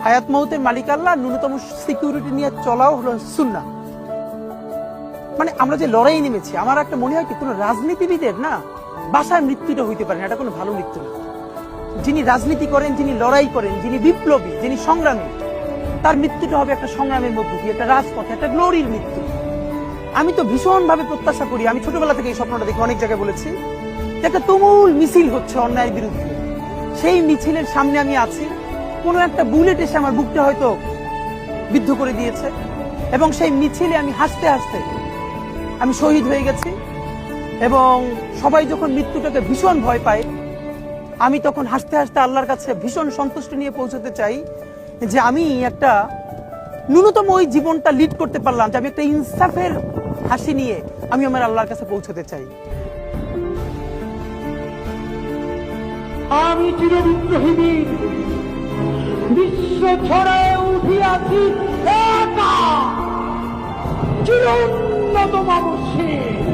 হায়াত মৌতের মালিক আল্লাহ, ন্যূনতম সিকিউরিটি নিয়ে চলাও হলো সুন্নাহ। মানে আমরা যে লড়াই নেমেছি, আমার একটা মনে হয় কি, কোন রাজনীতিবিদের না বাসায় মৃত্যুটা হইতে পারে না, এটা কোনো ভালো মৃত্যু না। যিনি রাজনীতি করেন, যিনি লড়াই করেন, যিনি বিপ্লবী, যিনি সংগ্রামী, তার মৃত্যুটা হবে একটা সংগ্রামের মধ্য দিয়ে, একটা রাজপথে, একটা গ্লোরির মৃত্যু। আমি তো ভীষণ ভাবে প্রত্যাশা করি, আমি ছোটবেলা থেকে এই স্বপ্নটা দেখি, অনেক জায়গায় বলেছি, একটা তুমুল মিছিল হচ্ছে অন্যায়ের বিরুদ্ধে, সেই মিছিলের সামনে আমি আছি, কোনো একটা বুলেট এসে আমার বুকটা হয়তো বিদ্ধ করে দিয়েছে, এবং সেই মিছিলে আমি হাসতে হাসতে আমি শহীদ হয়ে গেছি। এবং সবাই যখন মৃত্যুটাকে ভীষণ ভয় পায়, আমি তখন হাসতে হাসতে আল্লাহর কাছে ভীষণ সন্তুষ্টি নিয়ে পৌঁছতে চাই যে আমি একটা ন্যূনতম ওই জীবনটা লিড করতে পারলাম, যে আমি একটা ইনসাফের হাসি নিয়ে আমি আমার আল্লাহর কাছে পৌঁছতে চাই। আমি চিরবিদ্রোহী বিশ্ব ছড়ায় উঠিয়াছি একা চিরোন্নত মানুষের